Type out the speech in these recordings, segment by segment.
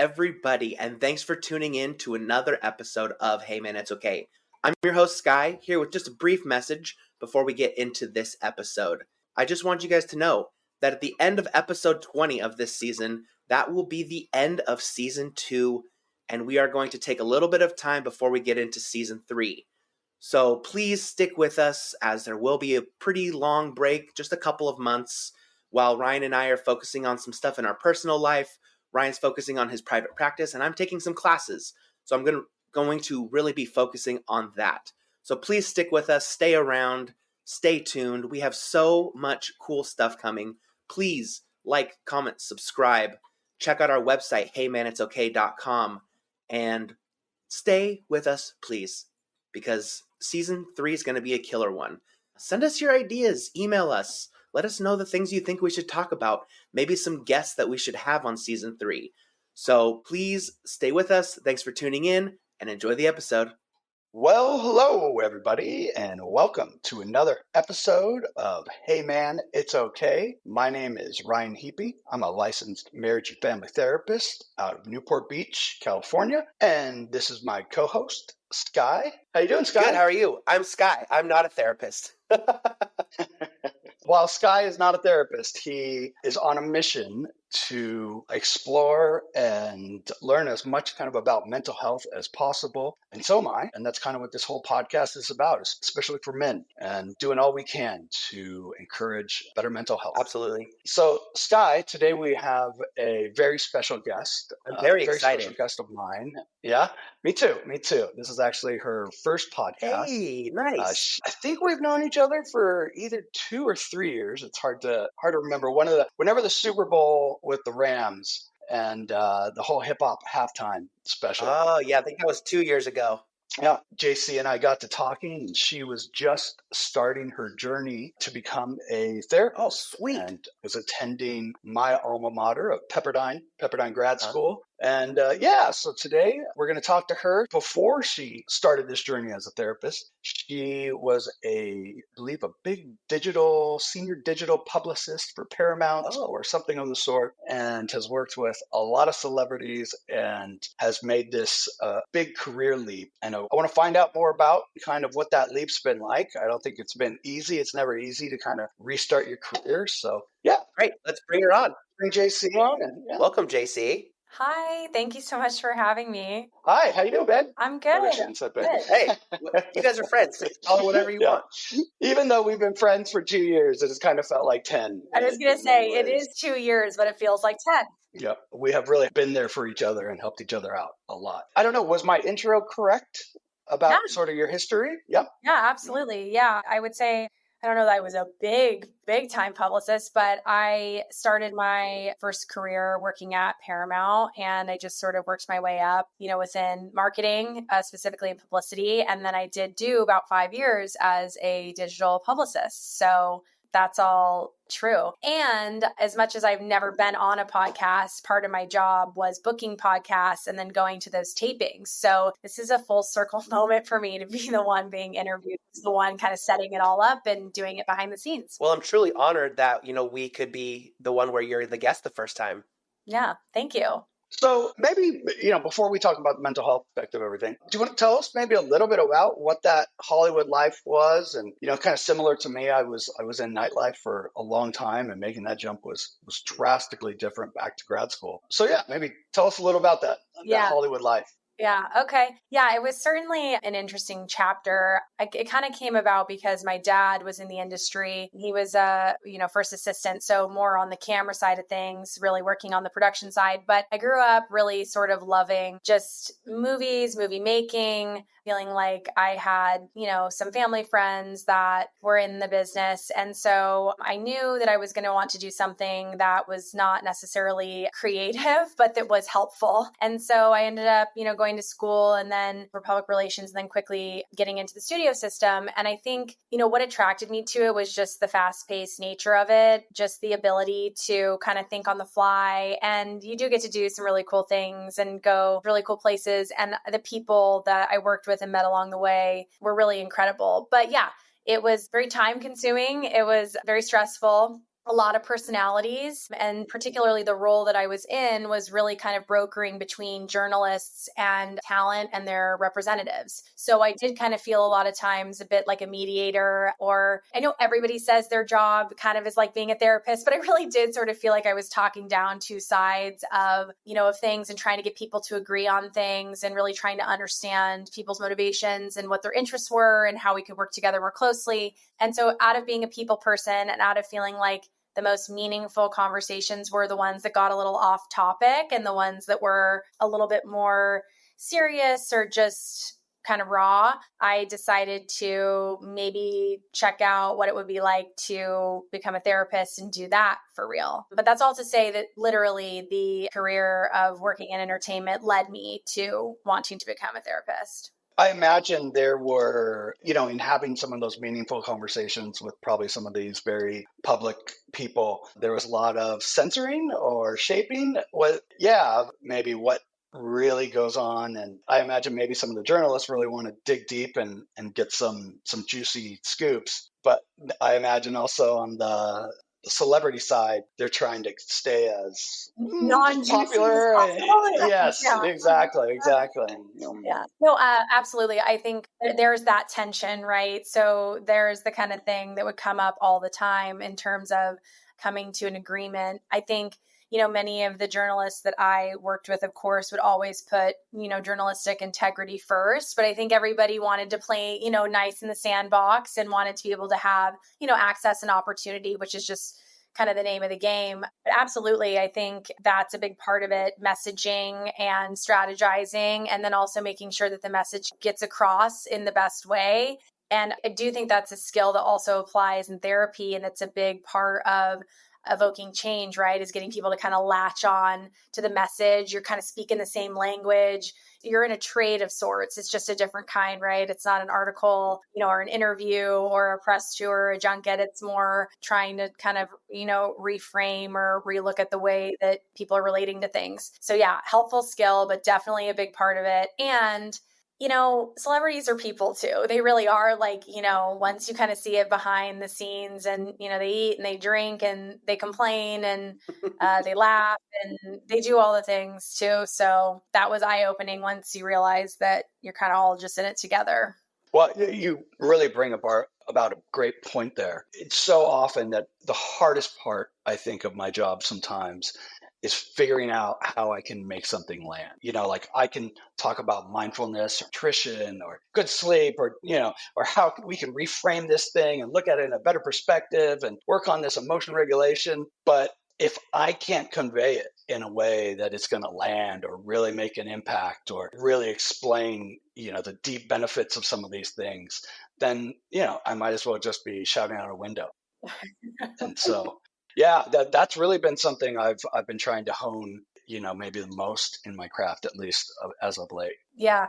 everybody, and thanks for tuning in to another episode of Hey Man, It's Okay. I'm your host, Sky, here with just a brief message before we get into this episode. I just want you guys to know that at the end of episode 20 of this season, that will be the end of season 2, and we are going to take a little bit of time before we get into season 3. So please stick with us, as there will be a pretty long break, just a couple of months, while Ryan and I are focusing on some stuff in our personal life. Ryan's focusing on his private practice, and I'm taking some classes. So I'm going to really be focusing on that. So please stick with us, stay around, stay tuned. We have so much cool stuff coming. Please like, comment, subscribe. Check out our website, heymanitsokay.com, and stay with us, please, because season 3 is going to be a killer one. Send us your ideas, email us. Let us know the things you think we should talk about, maybe some guests that we should have on season 3. So please stay with us. Thanks for tuning in and enjoy the episode. Well, hello, everybody, and welcome to another episode of Hey Man, It's Okay. My name is Ryan Heapy. I'm a licensed marriage and family therapist out of Newport Beach, California, and this is my co-host, Sky. How you doing, Sky? Good, how are you? I'm Sky. I'm not a therapist. While Sky is not a therapist, he is on a mission to explore and learn as much kind of about mental health as possible. And so am I. And that's kind of what this whole podcast is about, especially for men, and doing all we can to encourage better mental health. Absolutely. So, Sky, today we have a very special guest. I'm very excited. excited. Special guest of mine. Yeah, me too. This is actually her first podcast. Hey, nice. I think we've known each other for either 2 or 3 years. It's hard to remember. Whenever the Super Bowl with the Rams and the whole hip hop halftime special. Oh, yeah, I think that was 2 years ago. Yeah, Jaycee and I got to talking, and she was just starting her journey to become a therapist. Oh, sweet. And was attending my alma mater of Pepperdine Grad School. And so today we're going to talk to her. Before she started this journey as a therapist, she was I believe, a big senior digital publicist for Paramount or something of the sort, and has worked with a lot of celebrities and has made this big career leap. And I want to find out more about kind of what that leap's been like. I don't think it's been easy. It's never easy to kind of restart your career. So, yeah. Great. Let's bring her on. Bring Jaycee on. And, Welcome, Jaycee. Hi, thank you so much for having me. Hi, how you doing, Ben? I'm good. Hey, you guys are friends. Call her whatever you want. Even though we've been friends for 2 years, it has kind of felt like 10. I was going to say, it is 2 years, but it feels like 10. Yeah, we have really been there for each other and helped each other out a lot. I don't know, was my intro correct about sort of your history? Yep. Yeah, absolutely. Yeah, I would say, I don't know that I was a big time publicist, but I started my first career working at Paramount, and I just sort of worked my way up, within marketing, specifically in publicity. And then I did do about 5 years as a digital publicist. So that's all true. And as much as I've never been on a podcast, part of my job was booking podcasts and then going to those tapings. So this is a full circle moment for me to be the one being interviewed, the one kind of setting it all up and doing it behind the scenes. Well, I'm truly honored that, we could be the one where you're the guest the first time. Yeah, thank you. So maybe, before we talk about the mental health aspect of everything, do you want to tell us maybe a little bit about what that Hollywood life was? And, kind of similar to me, I was in nightlife for a long time, and making that jump was drastically different back to grad school. So yeah, maybe tell us a little about that Hollywood life. Yeah. Okay. Yeah, it was certainly an interesting chapter. It kind of came about because my dad was in the industry. He was a, first assistant, so more on the camera side of things, really working on the production side. But I grew up really sort of loving just movies, movie making, feeling like I had, some family friends that were in the business. And so I knew that I was going to want to do something that was not necessarily creative, but that was helpful. And so I ended up, going to school and then for public relations, and then quickly getting into the studio system. And I think, what attracted me to it was just the fast-paced nature of it, just the ability to kind of think on the fly. And you do get to do some really cool things and go really cool places. And the people that I worked with and met along the way were really incredible. But yeah, it was very time consuming. It was very stressful. a lot of personalities, and particularly the role that I was in was really kind of brokering between journalists and talent and their representatives. So I did kind of feel a lot of times a bit like a mediator, or I know everybody says their job kind of is like being a therapist, but I really did sort of feel like I was talking down two sides of, of things and trying to get people to agree on things and really trying to understand people's motivations and what their interests were and how we could work together more closely. And so out of being a people person and out of feeling like the most meaningful conversations were the ones that got a little off topic and the ones that were a little bit more serious or just kind of raw, I decided to maybe check out what it would be like to become a therapist and do that for real. But that's all to say that literally the career of working in entertainment led me to wanting to become a therapist. I imagine there were, in having some of those meaningful conversations with probably some of these very public people, there was a lot of censoring or shaping maybe what really goes on. And I imagine maybe some of the journalists really want to dig deep and get some juicy scoops. But I imagine also on the celebrity side, they're trying to stay as popular. Yes, yeah. Exactly. Yeah. No, absolutely. I think there's that tension, right? So there's the kind of thing that would come up all the time in terms of coming to an agreement. I think, many of the journalists that I worked with, of course, would always put, journalistic integrity first. But I think everybody wanted to play, nice in the sandbox and wanted to be able to have, access and opportunity, which is just kind of the name of the game. But absolutely, I think that's a big part of it, messaging and strategizing, and then also making sure that the message gets across in the best way. And I do think that's a skill that also applies in therapy. And it's a big part of evoking change, right? Is getting people to kind of latch on to the message. You're kind of speaking the same language. You're in a trade of sorts. It's just a different kind, right? It's not an article, or an interview or a press tour or a junket. It's more trying to kind of, reframe or relook at the way that people are relating to things. So yeah, helpful skill, but definitely a big part of it. And celebrities are people too. They really are, like, once you kind of see it behind the scenes and, they eat and they drink and they complain and they laugh and they do all the things too. So that was eye-opening once you realize that you're kind of all just in it together. Well, you really bring about a great point there. It's so often that the hardest part, I think, of my job sometimes is figuring out how I can make something land. Like I can talk about mindfulness or nutrition or good sleep or how we can reframe this thing and look at it in a better perspective and work on this emotion regulation. But if I can't convey it in a way that it's going to land or really make an impact or really explain, the deep benefits of some of these things, then, I might as well just be shouting out a window. And so, yeah, that's really been something I've been trying to hone, maybe the most in my craft, at least as of late. Yeah.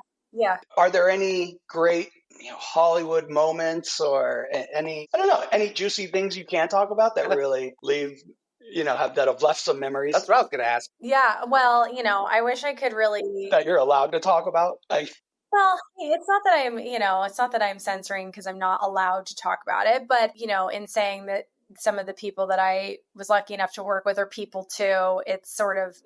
Are there any great, Hollywood moments or any juicy things you can talk about that really leave, that have left some memories? That's what I was going to ask. Yeah. Well, I wish I could really. That you're allowed to talk about? Well, it's not that I'm censoring because I'm not allowed to talk about it, but, in saying that some of the people that I was lucky enough to work with are people too, it's sort of,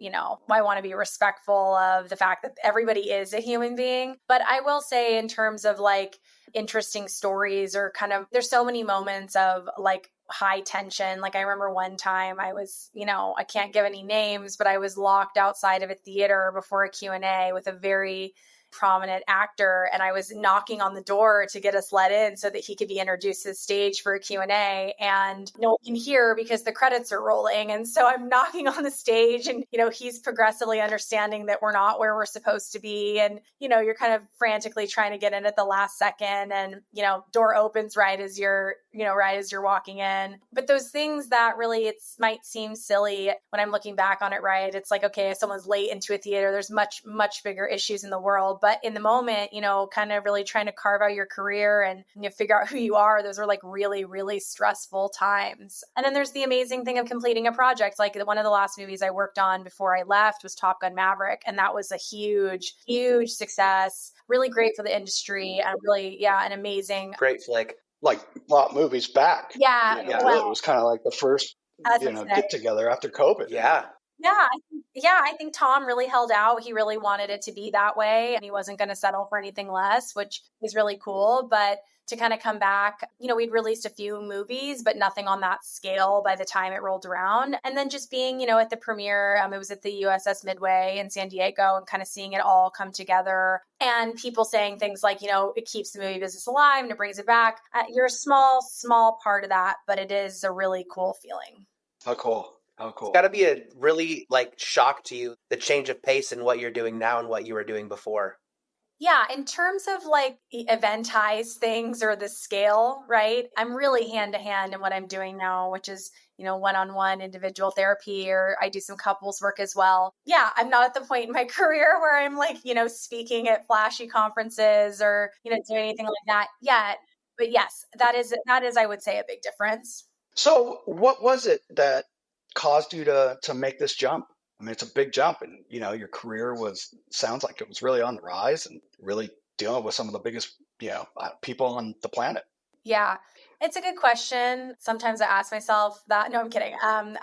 I want to be respectful of the fact that everybody is a human being. But I will say, in terms of like interesting stories or kind of, there's so many moments of like high tension. Like I remember one time I was, I can't give any names, but I was locked outside of a theater before a Q&A with a very prominent actor, and I was knocking on the door to get us let in so that he could be introduced to the stage for a Q&A, and no one can hear because the credits are rolling. And so I'm knocking on the stage and, he's progressively understanding that we're not where we're supposed to be. And, you're kind of frantically trying to get in at the last second, and, door opens right as you're walking in. But those things that really, might seem silly when I'm looking back on it, right? It's like, okay, if someone's late into a theater, there's much, much bigger issues in the world. But in the moment, kind of really trying to carve out your career and figure out who you are, those are like really, really stressful times. And then there's the amazing thing of completing a project. Like one of the last movies I worked on before I left was Top Gun Maverick. And that was a huge, huge success. Really great for the industry and really, an amazing. Great flick. Like brought movies back. Yeah. It was kind of like the first as of today. get together after COVID. Yeah. I think Tom really held out. He really wanted it to be that way, and he wasn't going to settle for anything less, which is really cool. But to kind of come back, we'd released a few movies, but nothing on that scale by the time it rolled around. And then just being, at the premiere, it was at the USS Midway in San Diego, and kind of seeing it all come together, and people saying things like, it keeps the movie business alive and it brings it back. You're a small part of that, but it is a really cool feeling. How cool. Oh, cool. It's got to be a really shock to you, the change of pace in what you're doing now and what you were doing before. Yeah, in terms of eventized things or the scale, right? I'm really hand to hand in what I'm doing now, which is, one-on-one individual therapy, or I do some couples work as well. Yeah, I'm not at the point in my career where I'm speaking at flashy conferences or, doing anything like that yet. But yes, that is, I would say, a big difference. So what was it that caused you to make this jump? I mean, it's a big jump, and your career sounds like it was really on the rise and really dealing with some of the biggest people on the planet. Yeah, it's a good question. Sometimes I ask myself that. No, I'm kidding. I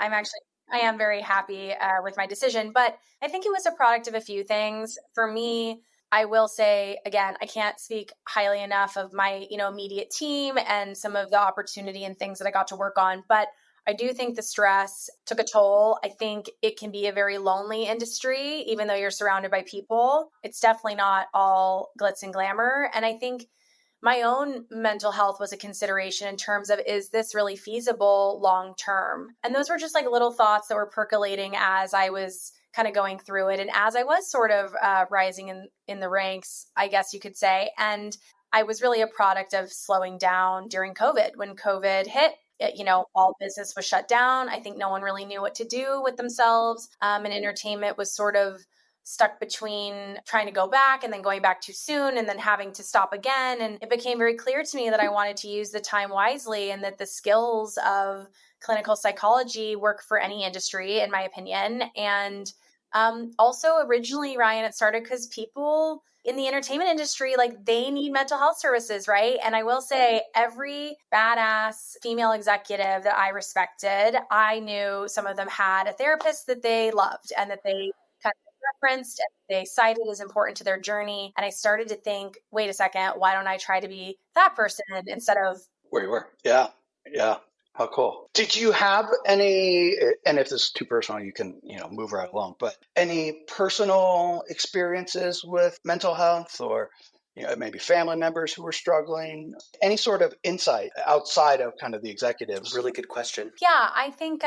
am very happy with my decision, but I think it was a product of a few things. For me, I will say, again, I can't speak highly enough of my immediate team and some of the opportunity and things that I got to work on, but I do think the stress took a toll. I think it can be a very lonely industry, even though you're surrounded by people. It's definitely not all glitz and glamour. And I think my own mental health was a consideration in terms of, is this really feasible long term? And those were just little thoughts that were percolating as I was kind of going through it. And as I was sort of rising in the ranks, I guess you could say. And I was really a product of slowing down during COVID. When COVID hit, all business was shut down. I think no one really knew what to do with themselves. And entertainment was sort of stuck between trying to go back and then going back too soon and then having to stop again. And it became very clear to me that I wanted to use the time wisely, and that the skills of clinical psychology work for any industry, in my opinion. And also originally, Ryan, it started because people in the entertainment industry, they need mental health services, right? And I will say, every badass female executive that I respected, I knew some of them had a therapist that they loved and that they kind of referenced and they cited as important to their journey. And I started to think, wait a second, why don't I try to be that person instead of where you were? Yeah. How cool. Did you have any, and if this is too personal, you can, move right along, but any personal experiences with mental health, or, maybe family members who were struggling, any sort of insight outside of kind of the executives? Really good question. Yeah, I think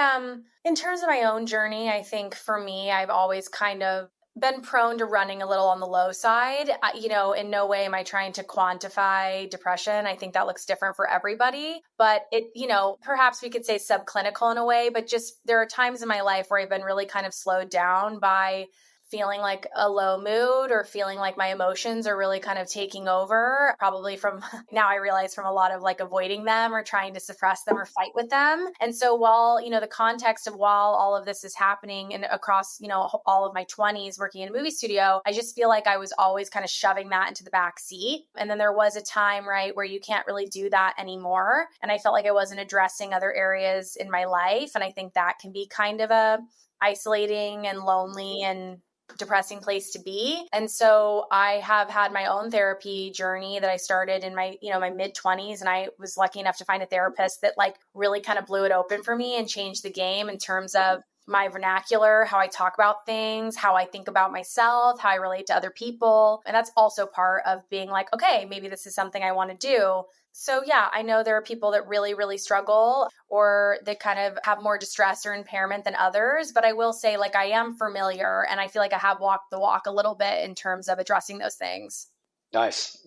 in terms of my own journey, I think for me, I've always kind of been prone to running a little on the low side. In no way am I trying to quantify depression. I think that looks different for everybody, but it, perhaps we could say subclinical in a way, but just there are times in my life where I've been really kind of slowed down by feeling like a low mood, or feeling like my emotions are really kind of taking over, probably from, now I realize, from a lot of avoiding them or trying to suppress them or fight with them. And so while, the context of while all of this is happening and across, all of my 20s working in a movie studio, I just feel like I was always kind of shoving that into the back seat. And then there was a time, right, where you can't really do that anymore. And I felt like I wasn't addressing other areas in my life. And I think that can be kind of a isolating and lonely and depressing place to be. And so I have had my own therapy journey that I started in my, my mid 20s. And I was lucky enough to find a therapist that really kind of blew it open for me and changed the game in terms of my vernacular, how I talk about things, how I think about myself, how I relate to other people. And that's also part of being okay, maybe this is something I want to do. So yeah, I know there are people that really, really struggle, or that kind of have more distress or impairment than others. But I will say, I am familiar, and I feel like I have walked the walk a little bit in terms of addressing those things. Nice.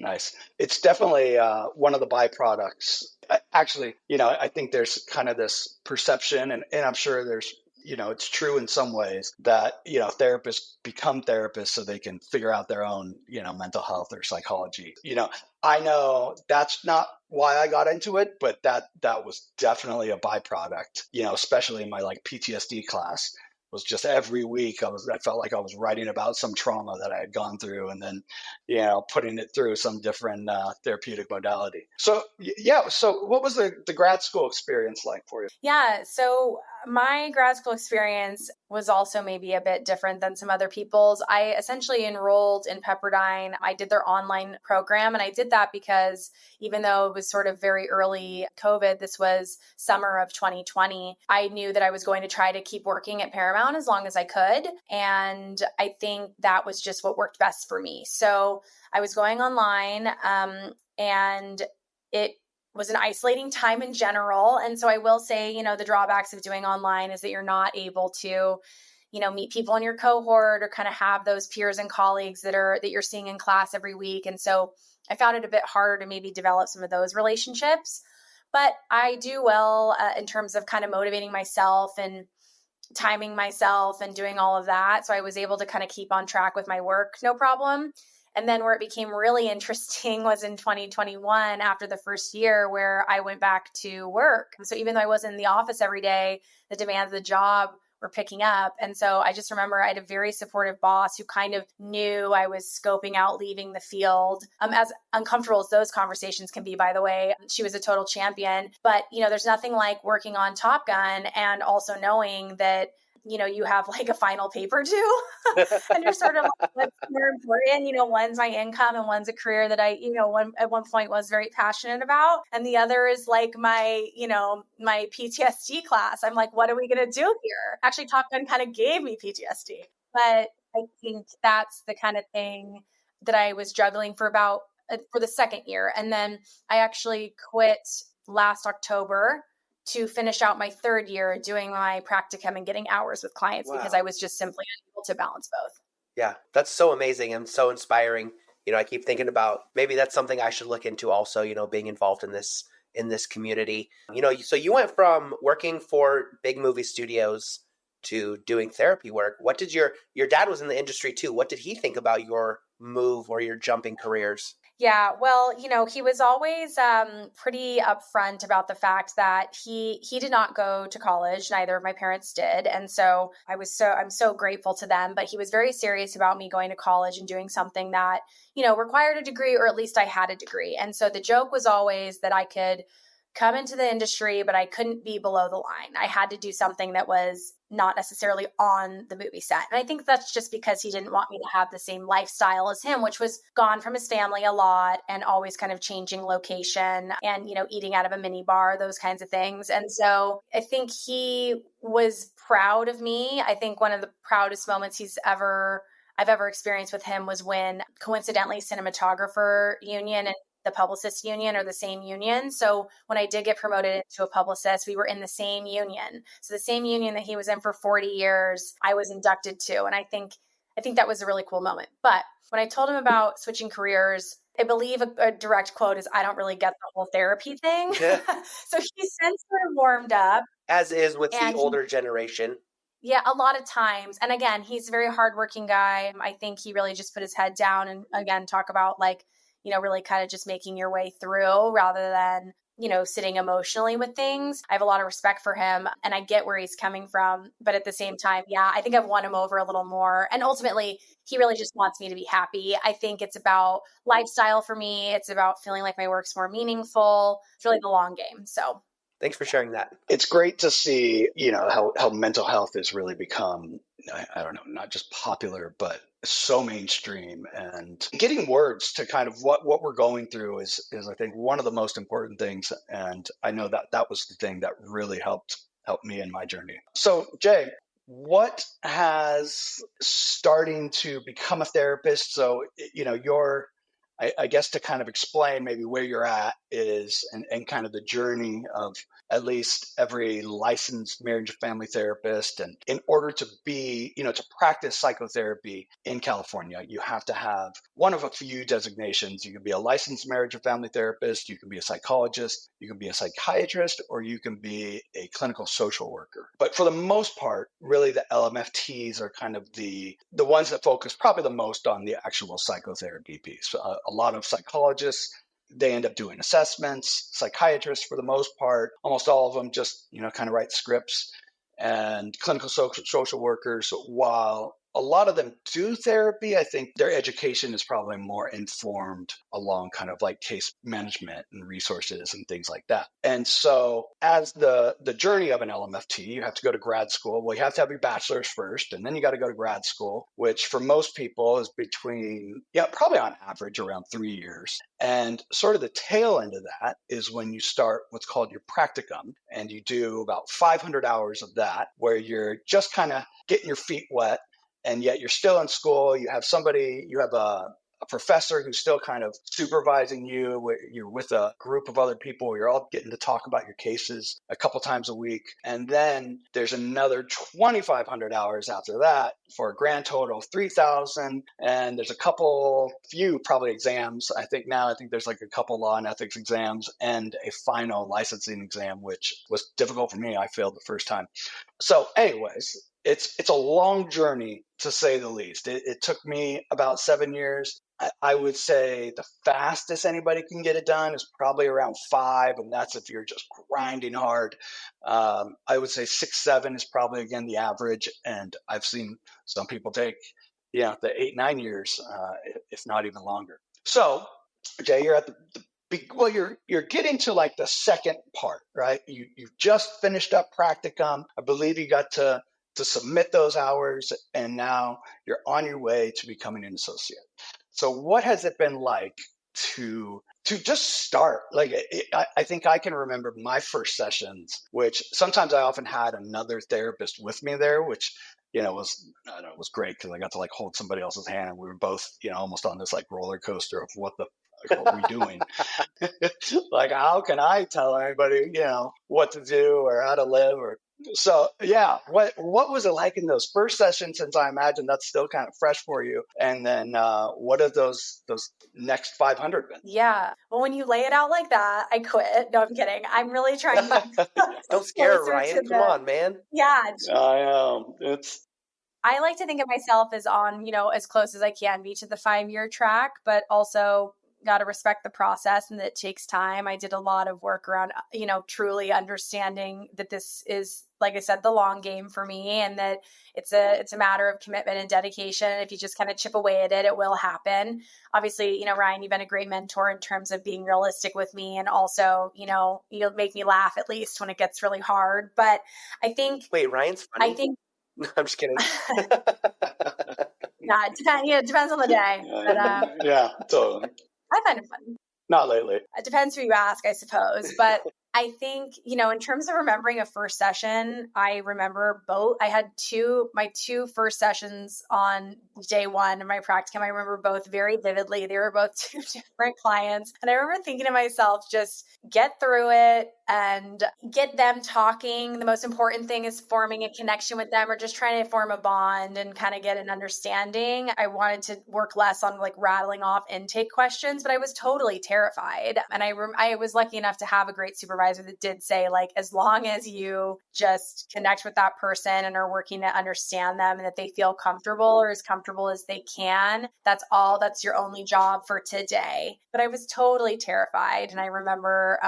It's definitely one of the byproducts. Actually, I think there's kind of this perception, and I'm sure there's, it's true in some ways that, therapists become therapists so they can figure out their own, mental health or psychology. I know that's not why I got into it, but that was definitely a byproduct, especially in my PTSD class. Was just every week I felt like I was writing about some trauma that I had gone through, and then, putting it through some different therapeutic modality. So, yeah. So what was the grad school experience like for you? Yeah. So my grad school experience was also maybe a bit different than some other people's. I essentially enrolled in Pepperdine. I did their online program, and I did that because even though it was sort of very early COVID, this was summer of 2020, I knew that I was going to try to keep working at Paramount as long as I could. And I think that was just what worked best for me. So I was going online, and it was an isolating time in general. And so I will say, the drawbacks of doing online is that you're not able to, meet people in your cohort or kind of have those peers and colleagues that you're seeing in class every week. And so I found it a bit harder to maybe develop some of those relationships, but I do well in terms of kind of motivating myself and timing myself and doing all of that. So I was able to kind of keep on track with my work, no problem. And then where it became really interesting was in 2021 after the first year where I went back to work. So even though I wasn't in the office every day, the demands of the job were picking up. And so I just remember I had a very supportive boss who kind of knew I was scoping out leaving the field. As uncomfortable as those conversations can be, by the way, she was a total champion. But, there's nothing like working on Top Gun and also knowing that you have like a final paper due and you're sort of like, what's more important? One's my income and one's a career that I, at one point was very passionate about. And the other is like my PTSD class. I'm like, what are we going to do here? Actually, Top Gun kind of gave me PTSD, but I think that's the kind of thing that I was juggling for the second year. And then I actually quit last October to finish out my third year doing my practicum and getting hours with clients. Wow. Because I was just simply unable to balance both. Yeah, that's so amazing and so inspiring. I keep thinking about maybe that's something I should look into also, being involved in this community. So you went from working for big movie studios to doing therapy work. What did your dad was in the industry too. What did he think about your move or your jumping careers? Yeah, well, he was always pretty upfront about the fact that he did not go to college. Neither of my parents did. And so I'm so grateful to them. But he was very serious about me going to college and doing something that, required a degree, or at least I had a degree. And so the joke was always that I could come into the industry, but I couldn't be below the line. I had to do something that was not necessarily on the movie set. And I think that's just because he didn't want me to have the same lifestyle as him, which was gone from his family a lot and always kind of changing location and, eating out of a mini bar, those kinds of things. And so I think he was proud of me. I think one of the proudest moments I've ever experienced with him was when coincidentally Cinematographer Union and the Publicist Union are the same union. So when I did get promoted into a publicist, we were in the same union. So the same union that he was in for 40 years, I was inducted to. And I think that was a really cool moment. But when I told him about switching careers, I believe a direct quote is, I don't really get the whole therapy thing. Yeah. So he since sort of warmed up. As is with the older generation. Yeah, a lot of times. And again, he's a very hardworking guy. I think he really just put his head down and again, talk about really kind of just making your way through rather than, sitting emotionally with things. I have a lot of respect for him and I get where he's coming from. But at the same time, yeah, I think I've won him over a little more. And ultimately, he really just wants me to be happy. I think it's about lifestyle for me. It's about feeling like my work's more meaningful. It's really the long game. So thanks for sharing that. It's great to see, how mental health has really become, I don't know, not just popular, but so mainstream, and getting words to kind of what we're going through is I think one of the most important things. And I know that was the thing that really helped me in my journey. So Jay, what has starting to become a therapist? So, I guess to kind of explain maybe where you're at is and kind of the journey of at least every licensed marriage and family therapist. And in order to be, to practice psychotherapy in California, you have to have one of a few designations. You can be a licensed marriage and family therapist, you can be a psychologist, you can be a psychiatrist, or you can be a clinical social worker. But for the most part, really the LMFTs are kind of the ones that focus probably the most on the actual psychotherapy piece. A lot of psychologists, they end up doing assessments. Psychiatrists, for the most part, almost all of them just, kind of write scripts. And clinical social workers, while a lot of them do therapy. I think their education is probably more informed along kind of like case management and resources and things like that. And so as the journey of an LMFT, you have to go to grad school. Well, you have to have your bachelor's first, and then you got to go to grad school, which for most people is between, probably on average around 3 years. And sort of the tail end of that is when you start what's called your practicum, and you do about 500 hours of that, where you're just kind of getting your feet wet, and yet you're still in school. You have a professor who's still kind of supervising you. You're with a group of other people. You're all getting to talk about your cases a couple times a week. And then there's another 2,500 hours after that for a grand total of 3,000. And there's few probably exams. I think there's like a couple law and ethics exams and a final licensing exam, which was difficult for me. I failed the first time. So anyways, it's a long journey, to say the least. It took me about 7 years. I would say the fastest anybody can get it done is probably around 5, and that's if you're just grinding hard. I would say 6, 7 is probably, again, the average, and I've seen some people take, the 8, 9 years, if not even longer. So, Jay, you're at you're getting to like the second part, right? You've just finished up practicum. I believe you got to submit those hours, and now you're on your way to becoming an associate. So what has it been like to just start? Like, I think I can remember my first sessions, which sometimes I often had another therapist with me there, which, was great because I got to like hold somebody else's hand, and we were both, almost on this like roller coaster of what are we doing? Like, how can I tell anybody, what to do or how to live? So yeah, what was it like in those first sessions? Since I imagine that's still kind of fresh for you. And then what have those next 500 been? Yeah. Well, when you lay it out like that, I quit. No, I'm kidding. I'm really trying to Don't scare her, Ryan. Come on, man. Yeah. I know. I like to think of myself as on, as close as I can be to the 5-year track, but also got to respect the process and that it takes time. I did a lot of work around, truly understanding that this is, like I said, the long game for me, and that it's a matter of commitment and dedication. If you just kind of chip away at it, it will happen. Obviously, Ryan, you've been a great mentor in terms of being realistic with me, and also, you'll make me laugh at least when it gets really hard. But I think, wait, Ryan's funny? I think, I'm just kidding. Yeah, it depends on the day. But, yeah, totally. I find it fun. Not lately. It depends who you ask, I suppose. But I think, in terms of remembering a first session, I remember both. I had my two first sessions on day one of my practicum. I remember both very vividly. They were both 2 different clients. And I remember thinking to myself, just get through it and get them talking. The most important thing is forming a connection with them, or just trying to form a bond and kind of get an understanding. I wanted to work less on like rattling off intake questions, but I was totally terrified. And I was lucky enough to have a great supervisor that did say, like, as long as you just connect with that person and are working to understand them and that they feel comfortable, or as comfortable as they can, that's your only job for today. But I was totally terrified. And I remember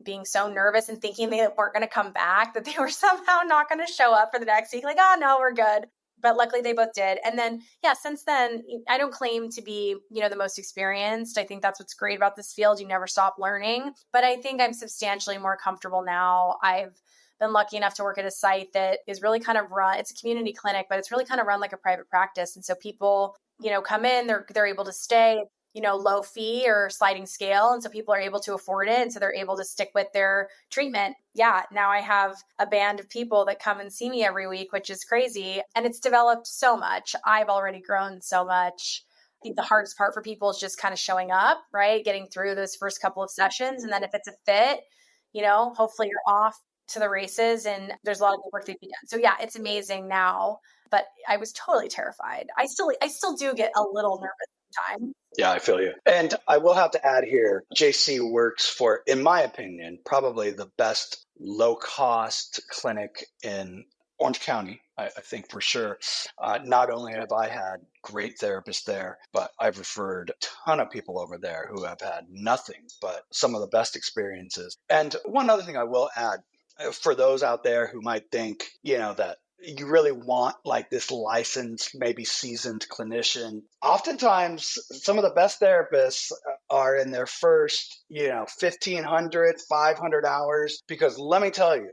being so nervous and thinking they weren't going to come back, that they were somehow not going to show up for the next week. Like, oh no, we're good. But luckily they both did. And then, since then, I don't claim to be, the most experienced. I think that's what's great about this field. You never stop learning. But I think I'm substantially more comfortable now. I've been lucky enough to work at a site that is really kind of run. It's a community clinic, but it's really kind of run like a private practice. And so people, come in, they're able to stay, low fee or sliding scale. And so people are able to afford it. And so they're able to stick with their treatment. Yeah. Now I have a band of people that come and see me every week, which is crazy. And it's developed so much. I've already grown so much. I think the hardest part for people is just kind of showing up, right? Getting through those first couple of sessions. And then if it's a fit, hopefully you're off to the races, and there's a lot of good work to be done. So yeah, it's amazing now, but I was totally terrified. I still do get a little nervous sometimes. Yeah, I feel you. And I will have to add here, Jaycee works for, in my opinion, probably the best low-cost clinic in Orange County, I think for sure. Not only have I had great therapists there, but I've referred a ton of people over there who have had nothing but some of the best experiences. And one other thing I will add, for those out there who might think, that you really want like this licensed, maybe seasoned clinician. Oftentimes, some of the best therapists are in their first, 1,500, 500 hours. Because let me tell you,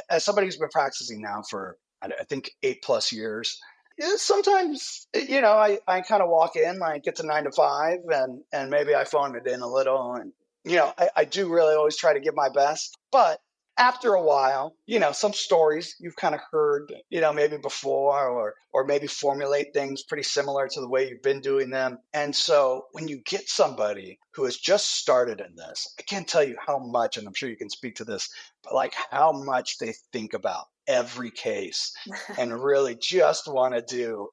as somebody who's been practicing now for, I think, 8+ years, sometimes, I kind of walk in, like it's a 9 to 5, and maybe I phone it in a little. And, I do really always try to give my best. But after a while, some stories you've kind of heard, maybe before, or maybe formulate things pretty similar to the way you've been doing them. And so when you get somebody who has just started in this, I can't tell you how much, and I'm sure you can speak to this, but like how much they think about every case and really just want to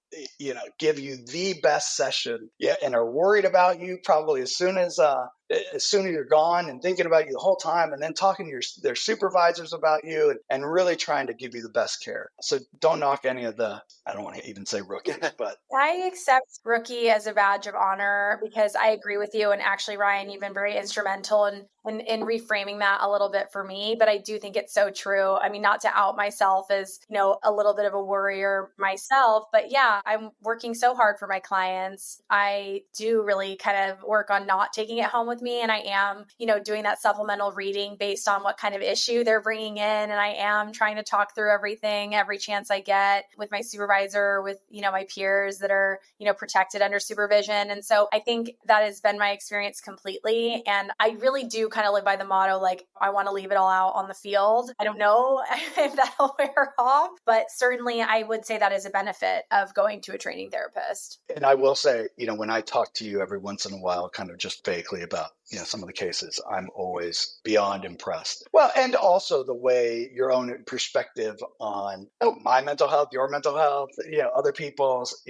give you the best session, and are worried about you probably as soon as you're gone, and thinking about you the whole time, and then talking to their supervisors about you, and really trying to give you the best care. So don't knock any of I don't want to even say rookies, but I accept rookie as a badge of honor because I agree with you. And actually, Ryan, you've been very instrumental in reframing that a little bit for me. But I do think it's so true. I mean, not to out myself as, a little bit of a worrier myself, but yeah, I'm working so hard for my clients. I do really kind of work on not taking it home with me. And I am, doing that supplemental reading based on what kind of issue they're bringing in. And I am trying to talk through everything every chance I get with my supervisor, with, my peers that are, protected under supervision. And so I think that has been my experience completely. And I really do kind of live by the motto, like, I want to leave it all out on the field. I don't know if that'll wear off, but certainly I would say that is a benefit of going to a training therapist. And I will say, when I talk to you every once in a while, kind of just vaguely about, some of the cases, I'm always beyond impressed. Well, and also the way your own perspective on my mental health, your mental health, other people's,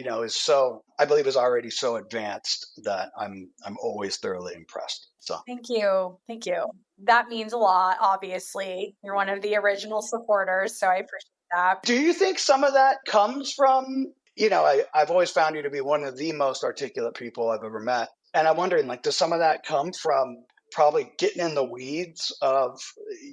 I believe is already so advanced that I'm always thoroughly impressed. So Thank you. Thank you. That means a lot, obviously. You're one of the original supporters, so I appreciate that. Do you think some of that comes from, I've always found you to be one of the most articulate people I've ever met. And I'm wondering, like, does some of that come from probably getting in the weeds of,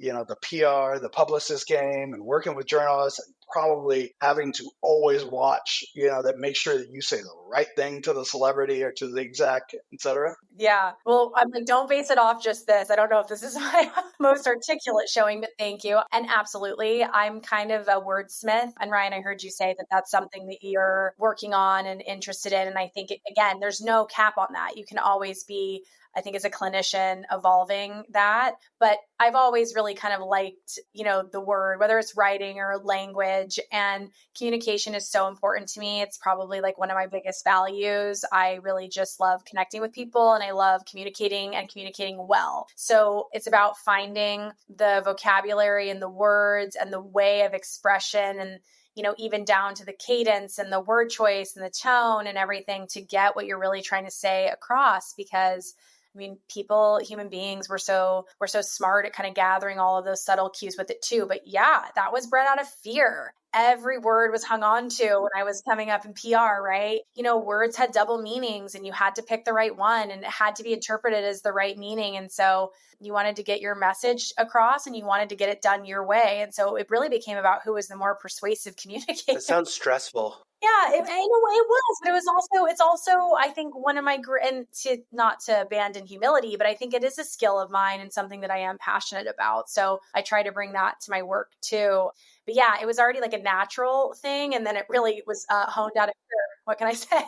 the PR, the publicist game, and working with journalists, and probably having to always watch, that make sure that you say the right thing to the celebrity or to the exec, et cetera? Yeah. Well, I'm like, don't base it off just this. I don't know if this is my most articulate showing, but thank you. And absolutely, I'm kind of a wordsmith. And Ryan, I heard you say that that's something that you're working on and interested in. And I think, again, there's no cap on that. You can always be, I think, as a clinician, evolving that. But I've always really kind of liked, the word, whether it's writing or language, and communication is so important to me. It's probably like one of my biggest values. I really just love connecting with people, and I love communicating and communicating well. So it's about finding the vocabulary and the words and the way of expression, and even down to the cadence and the word choice and the tone and everything to get what you're really trying to say across. Because human beings, we're so smart at kind of gathering all of those subtle cues with it too. But yeah, that was bred out of fear. Every word was hung on to when I was coming up in PR, right? Words had double meanings, and you had to pick the right one, and it had to be interpreted as the right meaning. And so you wanted to get your message across, and you wanted to get it done your way. And so it really became about who was the more persuasive communicator. That sounds stressful. Yeah, it was, but it's also, I think, one of my, and not to abandon humility, but I think it is a skill of mine and something that I am passionate about. So I try to bring that to my work too. But yeah, it was already like a natural thing. And then it really was honed out of fear. What can I say?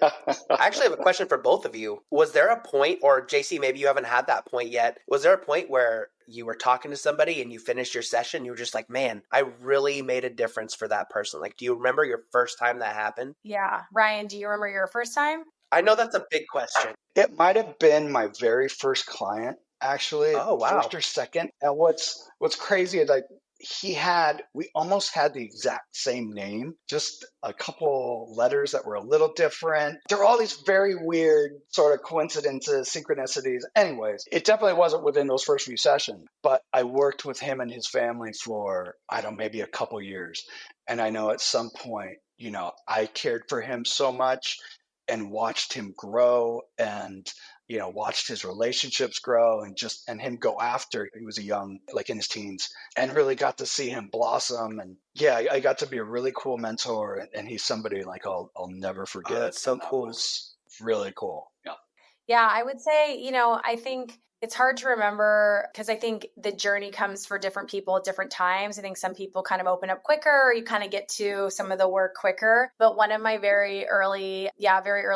I actually have a question for both of you. Was there a point, or Jaycee, maybe you haven't had that point yet. Was there a point where you were talking to somebody and you finished your session, you were just like, man, I really made a difference for that person? Like, do you remember your first time that happened? Yeah. Ryan, do you remember your first time? I know that's a big question. It might have been my very first client, actually. Oh, wow. First or second. And what's crazy is we almost had the exact same name, just a couple letters that were a little different. There were all these very weird sort of coincidences, synchronicities. Anyways, it definitely wasn't within those first few sessions, but I worked with him and his family for, maybe a couple years. And I know at some point, I cared for him so much and watched him grow. And watched his relationships grow and him go after, he was a young, like in his teens, and really got to see him blossom. And yeah, I got to be a really cool mentor, and he's somebody like I'll never forget. Oh, that's so cool. That was really cool. Yeah. Yeah, I would say, I think it's hard to remember because I think the journey comes for different people at different times. I think some people kind of open up quicker, or you kind of get to some of the work quicker. But one of my very early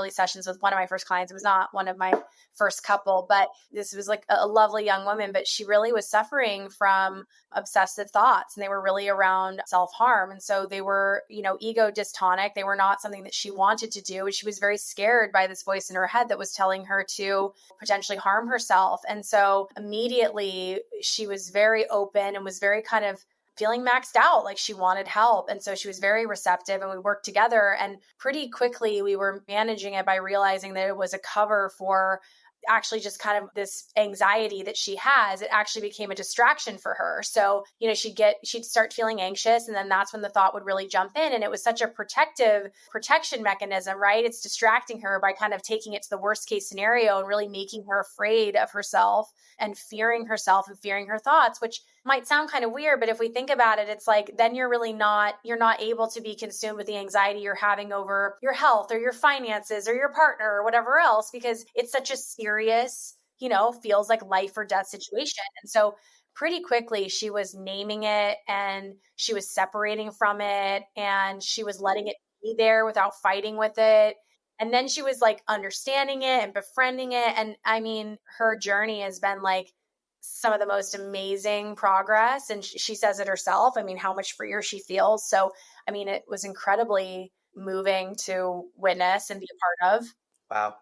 sessions with one of my first clients, it was not one of my first couple, but this was like a lovely young woman, but she really was suffering from obsessive thoughts, and they were really around self-harm. And so they were, ego dystonic. They were not something that she wanted to do. And she was very scared by this voice in her head that was telling her to potentially harm herself. And so immediately she was very open and was very kind of feeling maxed out, like she wanted help. And so she was very receptive, and we worked together. And pretty quickly we were managing it by realizing that it was a cover for actually just kind of this anxiety that she has. It actually became a distraction for her. So, she'd start feeling anxious, and then that's when the thought would really jump in. And it was such a protection mechanism, right? It's distracting her by kind of taking it to the worst case scenario and really making her afraid of herself and fearing herself and fearing her thoughts, which might sound kind of weird, but if we think about it, it's like, then you're not able to be consumed with the anxiety you're having over your health or your finances or your partner or whatever else, because it's such a serious, feels like life or death situation. And so pretty quickly she was naming it, and she was separating from it, and she was letting it be there without fighting with it. And then she was like understanding it and befriending it. And I mean, her journey has been like some of the most amazing progress. And she says it herself. I mean, how much freer she feels. So, I mean, it was incredibly moving to witness and be a part of. Wow.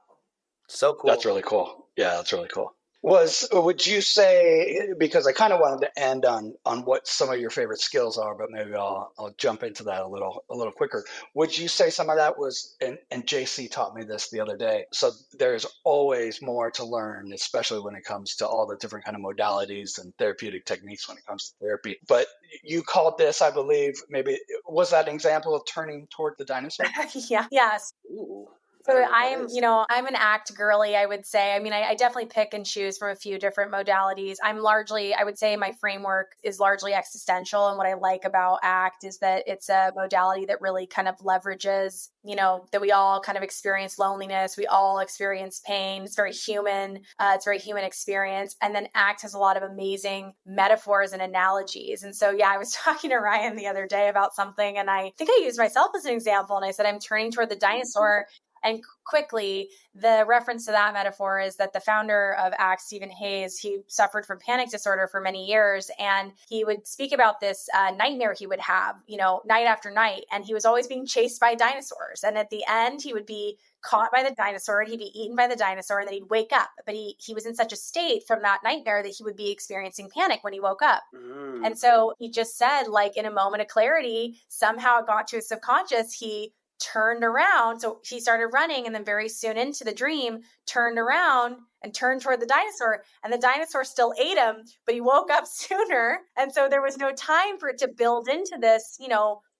So cool. That's really cool. Yeah, that's really cool. Would you say, because I kind of wanted to end on what some of your favorite skills are, but maybe I'll jump into that a little quicker. Would you say some of that was, and Jaycee taught me this the other day, so there's always more to learn, especially when it comes to all the different kind of modalities and therapeutic techniques when it comes to therapy. But you called this, I believe, maybe, was that an example of turning toward the dinosaur? Yeah. Yes. Ooh. So I'm an ACT girly, I would say. I mean, I definitely pick and choose from a few different modalities. I would say my framework is largely existential. And what I like about ACT is that it's a modality that really kind of leverages, that we all kind of experience loneliness. We all experience pain. It's very human. It's a very human experience. And then ACT has a lot of amazing metaphors and analogies. And so, I was talking to Ryan the other day about something, and I think I used myself as an example. And I said, I'm turning toward the dinosaur. And quickly, the reference to that metaphor is that the founder of ACT, Stephen Hayes, he suffered from panic disorder for many years. And he would speak about this nightmare he would have, night after night. And he was always being chased by dinosaurs. And at the end, he would be caught by the dinosaur, and he'd be eaten by the dinosaur, and then he'd wake up. But he was in such a state from that nightmare that he would be experiencing panic when he woke up. Mm. And so he just said, like, in a moment of clarity, somehow it got to his subconscious, he turned around. So he started running, and then very soon into the dream, turned around and turned toward the dinosaur, and the dinosaur still ate him, but he woke up sooner. And so there was no time for it to build into this,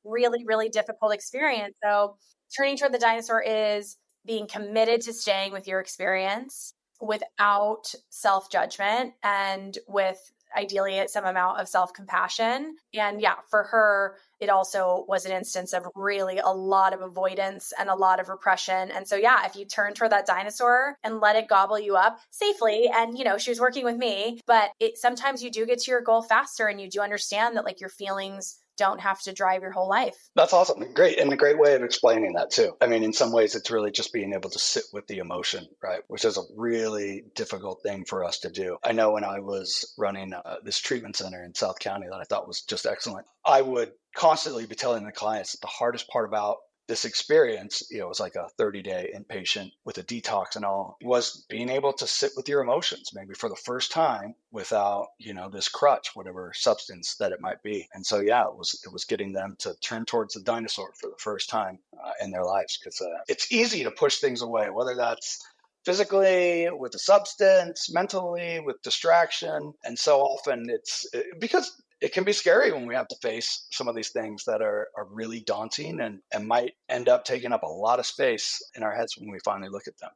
really, really difficult experience. So turning toward the dinosaur is being committed to staying with your experience without self-judgment and with ideally some amount of self-compassion. And for her, it also was an instance of really a lot of avoidance and a lot of repression. And so, if you turn toward that dinosaur and let it gobble you up safely, and, she was working with me, but sometimes you do get to your goal faster, and you do understand that, like, your feelings don't have to drive your whole life. That's awesome. Great. And a great way of explaining that too. I mean, in some ways, it's really just being able to sit with the emotion, right? Which is a really difficult thing for us to do. I know when I was running this treatment center in South County that I thought was just excellent, I would constantly be telling the clients that the hardest part about this experience, it was like a 30-day inpatient with a detox and all, was being able to sit with your emotions, maybe for the first time without, this crutch, whatever substance that it might be. And so, it was getting them to turn towards the dinosaur for the first time in their lives, because it's easy to push things away, whether that's physically, with a substance, mentally, with distraction. And so often it's because it can be scary when we have to face some of these things that are really daunting and might end up taking up a lot of space in our heads when we finally look at them.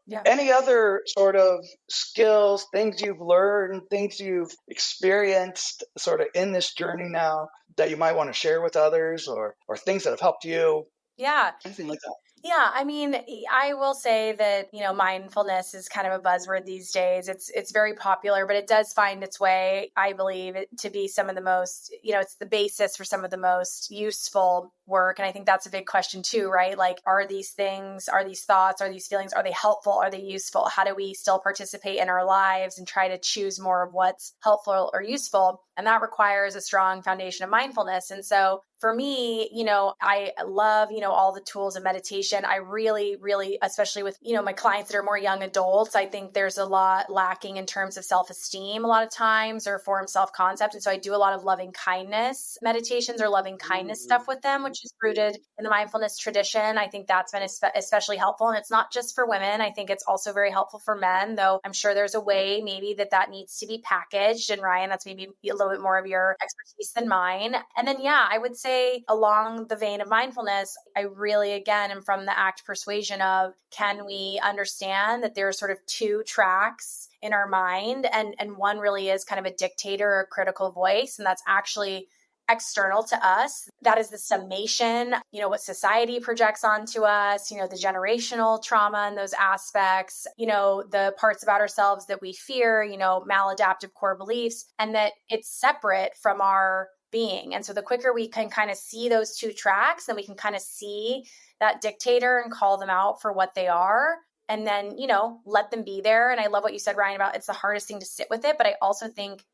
Yeah. Any other sort of skills, things you've learned, things you've experienced sort of in this journey now that you might want to share with others, or things that have helped you? Yeah. Anything like that? Yeah, I mean, I will say that, mindfulness is kind of a buzzword these days. It's very popular, but it does find its way, I believe, to be some of the most, it's the basis for some of the most useful work. And I think that's a big question too, right? Like, are these things, are these thoughts, are these feelings, are they helpful? Are they useful? How do we still participate in our lives and try to choose more of what's helpful or useful? And that requires a strong foundation of mindfulness. And so for me, I love, all the tools of meditation. I really, really, especially with, my clients that are more young adults, I think there's a lot lacking in terms of self-esteem a lot of times, or form self-concept. And so I do a lot of loving kindness meditations or loving kindness stuff with them, which is rooted in the mindfulness tradition. I think that's been especially helpful. And it's not just for women. I think it's also very helpful for men, though I'm sure there's a way maybe that needs to be packaged. And Ryan, that's maybe a little bit more of your expertise than mine. And then, I would say along the vein of mindfulness, I really, again, am from the ACT persuasion of, can we understand that there are sort of two tracks in our mind? And one really is kind of a dictator or critical voice. And that's actually external to us. That is the summation, what society projects onto us, the generational trauma and those aspects, the parts about ourselves that we fear, maladaptive core beliefs, and that it's separate from our being. And so the quicker we can kind of see those two tracks, then we can kind of see that dictator and call them out for what they are. And then, let them be there. And I love what you said, Ryan, about it's the hardest thing to sit with it. But I also think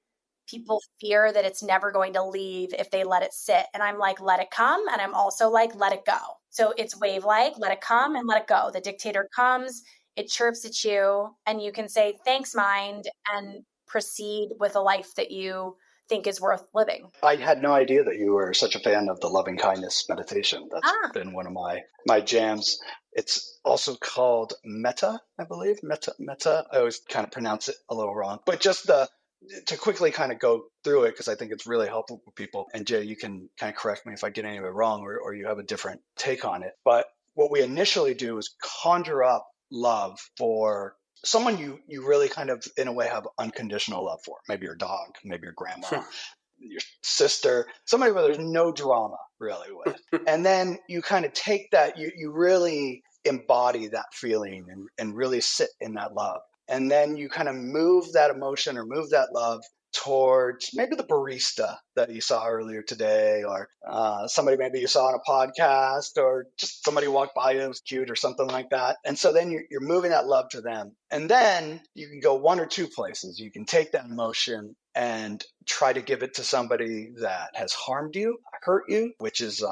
people fear that it's never going to leave if they let it sit. And I'm like, let it come. And I'm also like, let it go. So it's wave-like, let it come and let it go. The dictator comes, it chirps at you, and you can say, thanks, mind, and proceed with a life that you think is worth living. I had no idea that you were such a fan of the loving kindness meditation. That's been one of my jams. It's also called metta, I believe. Metta. I always kind of pronounce it a little wrong, but just to quickly kind of go through it, because I think it's really helpful for people. And Jay, you can kind of correct me if I get any of it wrong, or you have a different take on it. But what we initially do is conjure up love for someone you really kind of, in a way, have unconditional love for. Maybe your dog, maybe your grandma, your sister, somebody where there's no drama really with. And then you kind of take that, you really embody that feeling and really sit in that love. And then you kind of move that emotion or move that love towards maybe the barista that you saw earlier today, or somebody maybe you saw on a podcast, or just somebody walked by you, it was cute or something like that. And so then you're moving that love to them. And then you can go one or two places. You can take that emotion and try to give it to somebody that has harmed you, hurt you, which is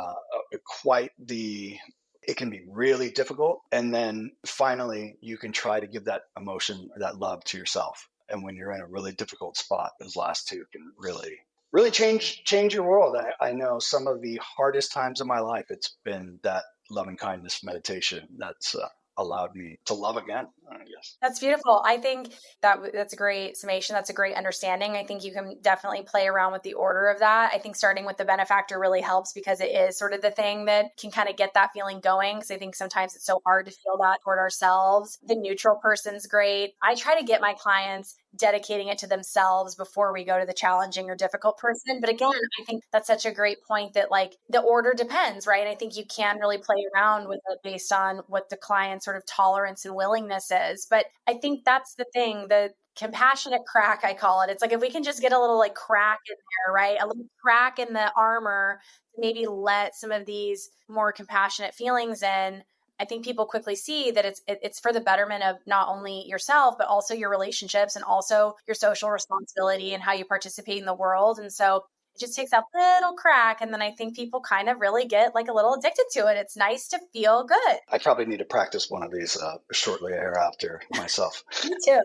it can be really difficult. And then finally, you can try to give that emotion or that love to yourself. And when you're in a really difficult spot, those last two can really, really change your world. I know some of the hardest times of my life, it's been that loving kindness meditation that's allowed me to love again, I guess. That's beautiful. I think that's a great summation. That's a great understanding. I think you can definitely play around with the order of that. I think starting with the benefactor really helps, because it is sort of the thing that can kind of get that feeling going. Because I think sometimes it's so hard to feel that toward ourselves. The neutral person's great. I try to get my clients dedicating it to themselves before we go to the challenging or difficult person. But again, I think that's such a great point that, like, the order depends, right? I think you can really play around with it based on what the client's sort of tolerance and willingness is. But I think that's the thing, the compassionate crack, I call it. It's like, if we can just get a little like crack in there, right? A little crack in the armor, maybe let some of these more compassionate feelings in. I think people quickly see that it's for the betterment of not only yourself, but also your relationships and also your social responsibility and how you participate in the world. And so it just takes that little crack. And then I think people kind of really get like a little addicted to it. It's nice to feel good. I probably need to practice one of these shortly thereafter myself. Me too.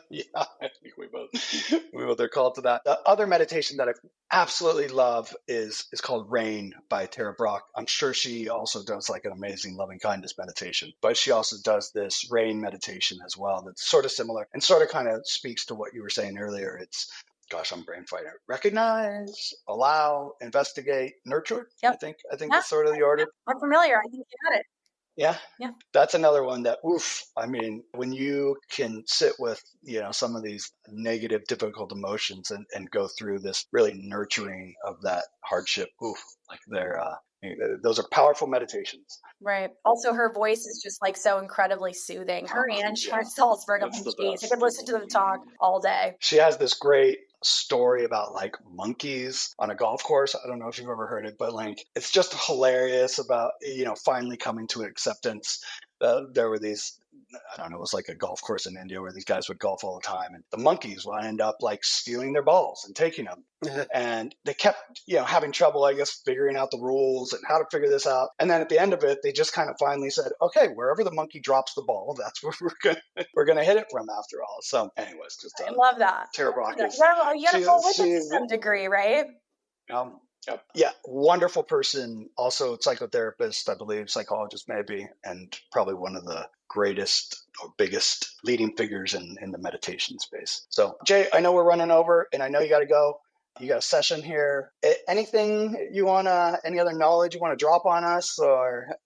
Yeah, I think we both are called to that. The other meditation that I absolutely love is called Rain by Tara Brach. I'm sure she also does like an amazing loving kindness meditation, but she also does this Rain meditation as well that's sort of similar and sort of kind of speaks to what you were saying earlier. It's gosh, I'm brain fighting. Recognize, allow, investigate, nurture. Yep. I think that's sort of the order. I'm familiar. I think you got it. Yeah. Yeah. That's another one that, I mean, when you can sit with, some of these negative, difficult emotions and go through this really nurturing of that hardship, like those are powerful meditations. Right. Also, her voice is just like so incredibly soothing. Her and Sharon Salzberg, I could listen to them talk all day. She has this great story about like monkeys on a golf course. I don't know if you've ever heard it, but like it's just hilarious about, finally coming to an acceptance. There were these, I don't know, it was like a golf course in India where these guys would golf all the time, and the monkeys would end up like stealing their balls and taking them. And they kept, having trouble, I guess, figuring out the rules and how to figure this out. And then at the end of it, they just kind of finally said, okay, wherever the monkey drops the ball, that's where we're gonna hit it from after all. So anyways, just I love that. Tara Brock. You gotta go with it to some degree, right? Yeah, wonderful person, also psychotherapist, I believe, psychologist maybe, and probably one of the greatest or biggest leading figures in the meditation space. So, Jay, I know we're running over, and I know you got to go. You got a session here. Anything you any other knowledge you want to drop on us, or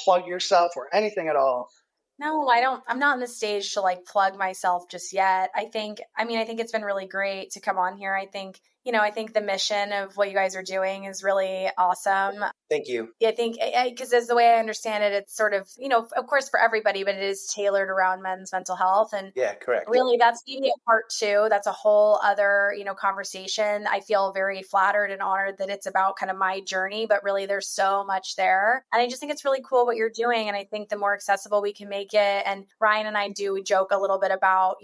plug yourself, or anything at all? No, I don't. I'm not in the stage to like plug myself just yet. I think it's been really great to come on here. I think the mission of what you guys are doing is really awesome. Thank you. I think because as the way I understand it, it's sort of, of course for everybody, but it is tailored around men's mental health. And yeah, correct. Really, that's maybe a part two. That's a whole other, conversation. I feel very flattered and honored that it's about kind of my journey, but really there's so much there. And I just think it's really cool what you're doing. And I think the more accessible we can make it, and Ryan and I we joke a little bit about,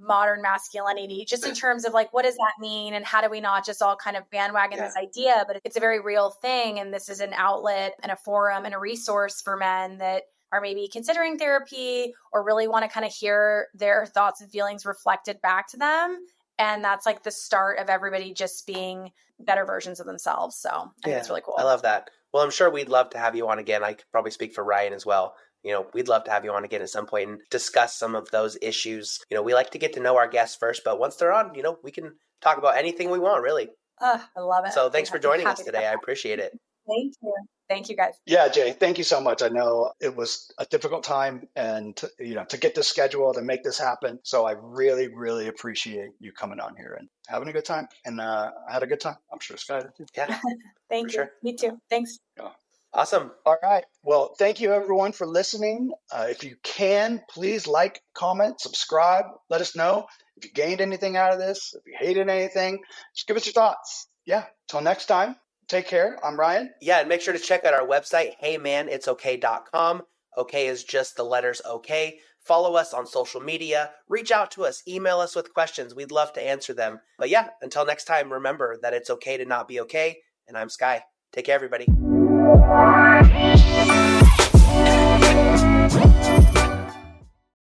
modern masculinity, just in terms of like, what does that mean? And how do we not just all kind of bandwagon this idea? But it's a very real thing. And this is an outlet and a forum and a resource for men that are maybe considering therapy or really want to kind of hear their thoughts and feelings reflected back to them. And that's like the start of everybody just being better versions of themselves. So I think it's really cool. I love that. Well, I'm sure we'd love to have you on again. I could probably speak for Ryan as well. We'd love to have you on again at some point and discuss some of those issues. We like to get to know our guests first, but once they're on, we can talk about anything we want, really. I love it. So thanks for joining us today. I appreciate it. Thank you. Thank you, guys. Yeah, Jay, thank you so much. I know it was a difficult time and, to get this scheduled and make this happen. So I really, really appreciate you coming on here and having a good time. And I had a good time. I'm sure Sky did too. Yeah. Thank you. Sure. Me too. Thanks. Yeah. Awesome. All right. Well, thank you everyone for listening. If you can, please like, comment, subscribe. Let us know if you gained anything out of this. If you hated anything, just give us your thoughts. Yeah. Till next time. Take care. I'm Ryan. Yeah, and make sure to check out our website, heymanitsokay.com. Okay is just the letters okay. Follow us on social media. Reach out to us. Email us with questions. We'd love to answer them. But yeah, until next time, remember that it's okay to not be okay. And I'm Sky. Take care, everybody.